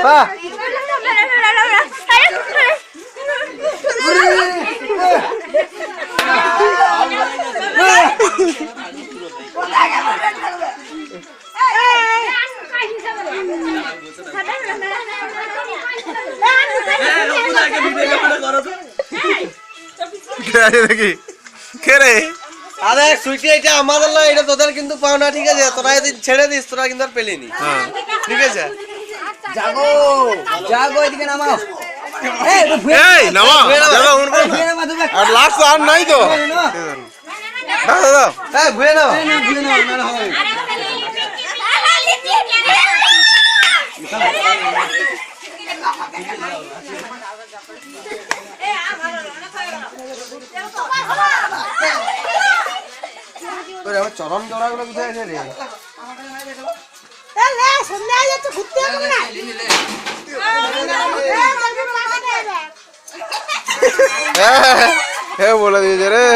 বাহ দেখি কে রে? আরে সুইটি এটা আমাদের না, এটা তোদের কিন্তু পাও না, ঠিক আছে? তোরা যদি ছেড়ে দিস তোরা কিন্তু আর পেলিনি, ঠিক আছে? জাগো জাগো, এদিকে নামাও। এই নামা দাদা, উঠবো আর লাস্ট আর নাই তো দাদা দাদা। হ্যাঁ ঘুরে নাও। আমার চরম জোড়া গুলো কোথায় আছে রে? হ্যাঁ বলে দিয়েছে রে।